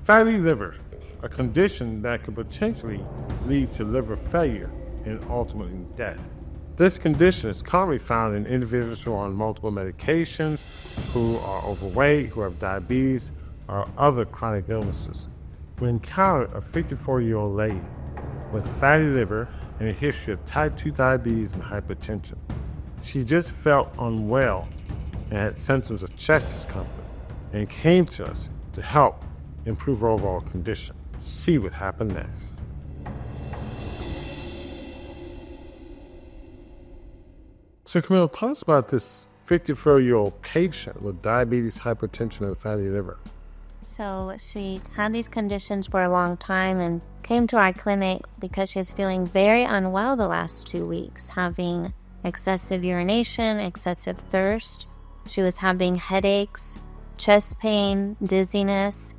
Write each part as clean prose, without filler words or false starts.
Fatty liver, a condition that could potentially lead to liver failure and ultimately death. This condition is commonly found in individuals who are on multiple medications, who are overweight, who have diabetes, or other chronic illnesses. We encountered a 54-year-old lady with fatty liver and a history of type 2 diabetes and hypertension. She just felt unwell and had symptoms of chest discomfort and came to us to help improve her overall condition. See what happened next. So Camille, tell us about this 54-year-old patient with diabetes, hypertension, and fatty liver. So she had these conditions for a long time and came to our clinic because she's feeling very unwell the last 2 weeks, having excessive urination, excessive thirst. She was having headaches, chest pain, dizziness,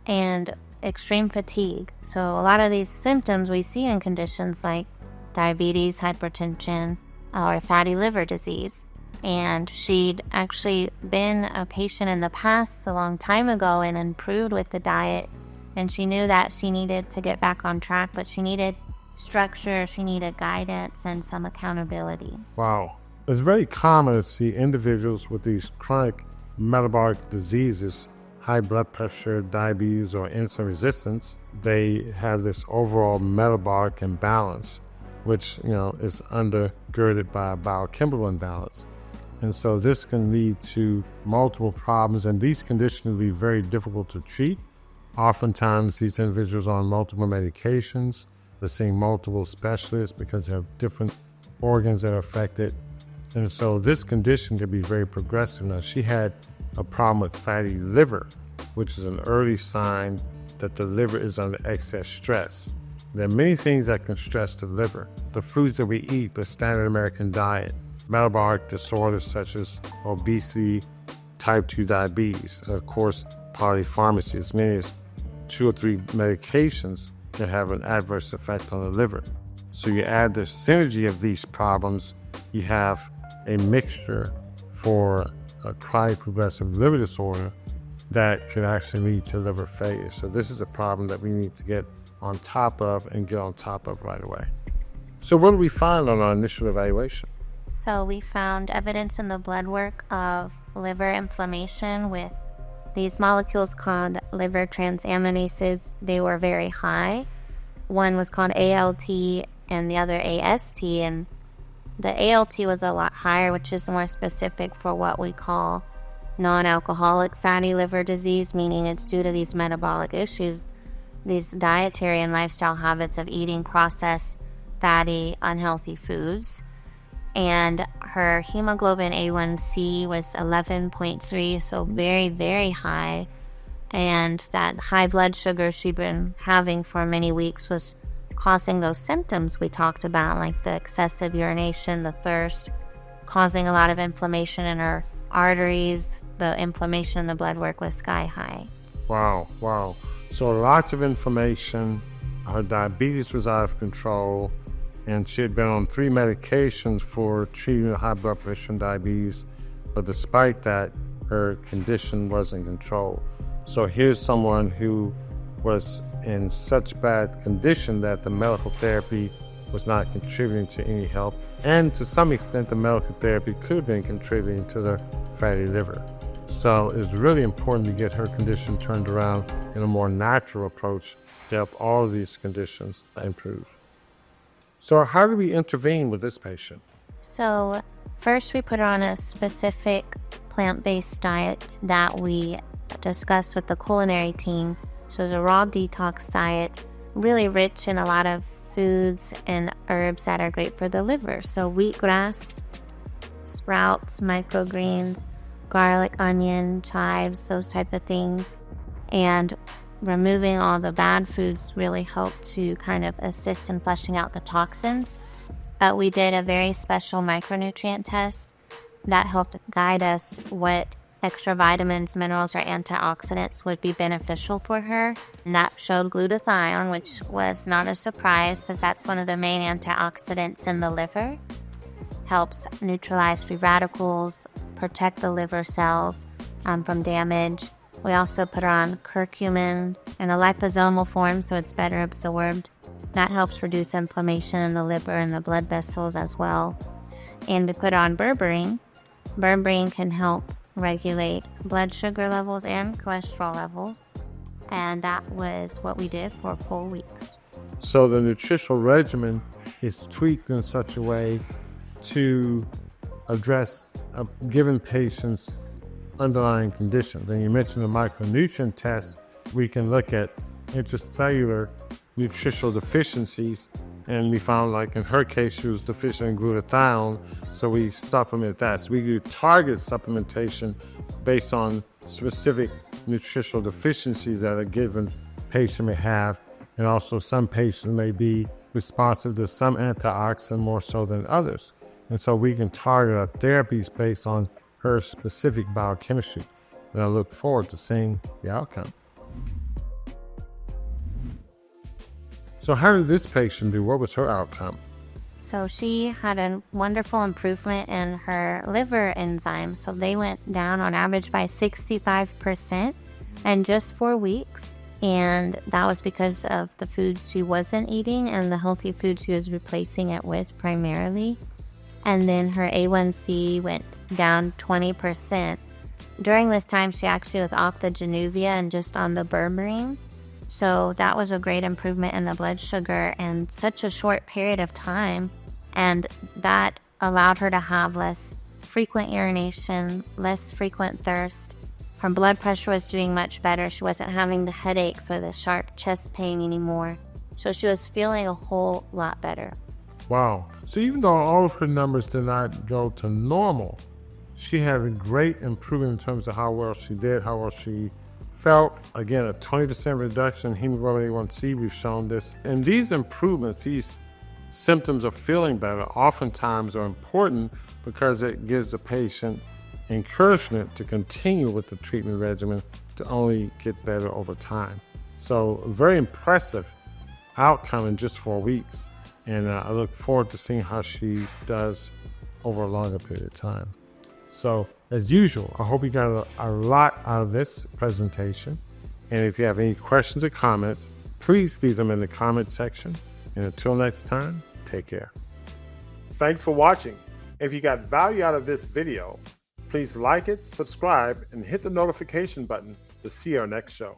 and extreme fatigue. So a lot of these symptoms we see in conditions like diabetes, hypertension, or fatty liver disease. And she'd actually been a patient in the past a long time ago and improved with the diet. And she knew that she needed to get back on track, but she needed structure, she needed guidance, and some accountability. Wow. It's very common to see individuals with these chronic metabolic diseases, high blood pressure, diabetes, or insulin resistance. They have this overall metabolic imbalance, which, is undergirded by a biochemical imbalance. And so this can lead to multiple problems, and these conditions will be very difficult to treat. Oftentimes, these individuals are on multiple medications. They're seeing multiple specialists because they have different organs that are affected. And so this condition can be very progressive. Now, she had a problem with fatty liver, which is an early sign that the liver is under excess stress. There are many things that can stress the liver. The foods that we eat, the standard American diet, metabolic disorders such as obesity, type 2 diabetes, and of course, polypharmacy, as many as 2 or 3 medications can have an adverse effect on the liver. So you add the synergy of these problems, you have a mixture for a chronic progressive liver disorder that could actually lead to liver failure. So this is a problem that we need to get on top of and get on top of right away. So what did we find on our initial evaluation? So we found evidence in the blood work of liver inflammation with these molecules called liver transaminases. They were very high. One was called ALT and the other AST, and the ALT was a lot higher, which is more specific for what we call non-alcoholic fatty liver disease, meaning it's due to these metabolic issues, these dietary and lifestyle habits of eating processed, fatty, unhealthy foods. And her hemoglobin A1C was 11.3, so very, very high. And that high blood sugar she'd been having for many weeks was causing those symptoms we talked about, like the excessive urination, the thirst, causing a lot of inflammation in her arteries. The inflammation in the blood work was sky high. Wow. So lots of inflammation. Her diabetes was out of control. And she had been on 3 medications for treating high blood pressure and diabetes. But despite that, her condition wasn't controlled. So here's someone who was in such bad condition that the medical therapy was not contributing to any help. And to some extent, the medical therapy could have been contributing to the fatty liver. So it's really important to get her condition turned around in a more natural approach to help all of these conditions improve. So how do we intervene with this patient? So first we put her on a specific plant-based diet that we discussed with the culinary team. So it's a raw detox diet, really rich in a lot of foods and herbs that are great for the liver. So wheatgrass, sprouts, microgreens, garlic, onion, chives, those type of things. And removing all the bad foods really helped to kind of assist in flushing out the toxins. We did a very special micronutrient test that helped guide us what extra vitamins, minerals, or antioxidants would be beneficial for her. And that showed glutathione, which was not a surprise because that's one of the main antioxidants in the liver. Helps neutralize free radicals, protect the liver cells from damage. We also put her on curcumin in a liposomal form so it's better absorbed. That helps reduce inflammation in the liver and the blood vessels as well. And we put on berberine. Berberine can help regulate blood sugar levels and cholesterol levels. And that was what we did for 4 weeks. So the nutritional regimen is tweaked in such a way to address a given patient's underlying conditions. And you mentioned the micronutrient test. We can look at intracellular nutritional deficiencies, and we found, like in her case, she was deficient in glutathione, so we supplement that. So we do target supplementation based on specific nutritional deficiencies that a given patient may have, and also some patients may be responsive to some antioxidant more so than others. And so we can target our therapies based on her specific biochemistry. And I look forward to seeing the outcome. So how did this patient do? What was her outcome? So she had a wonderful improvement in her liver enzymes. So they went down on average by 65% in just 4 weeks. And that was because of the foods she wasn't eating and the healthy foods she was replacing it with primarily. And then her A1C went down 20%. During this time, she actually was off the Januvia and just on the berberine. So that was a great improvement in the blood sugar in such a short period of time. And that allowed her to have less frequent urination, less frequent thirst. Her blood pressure was doing much better. She wasn't having the headaches or the sharp chest pain anymore. So she was feeling a whole lot better. Wow. So even though all of her numbers did not go to normal, she had a great improvement in terms of how well she did, how well she felt. Again, a 20% reduction in hemoglobin A1C, we've shown this. And these improvements, these symptoms of feeling better, oftentimes are important because it gives the patient encouragement to continue with the treatment regimen to only get better over time. So very impressive outcome in just 4 weeks. And I look forward to seeing how she does over a longer period of time. So as usual, I hope you got a lot out of this presentation. And if you have any questions or comments, please leave them in the comment section. And until next time, take care. Thanks for watching. If you got value out of this video, please like it, subscribe, and hit the notification button to see our next show.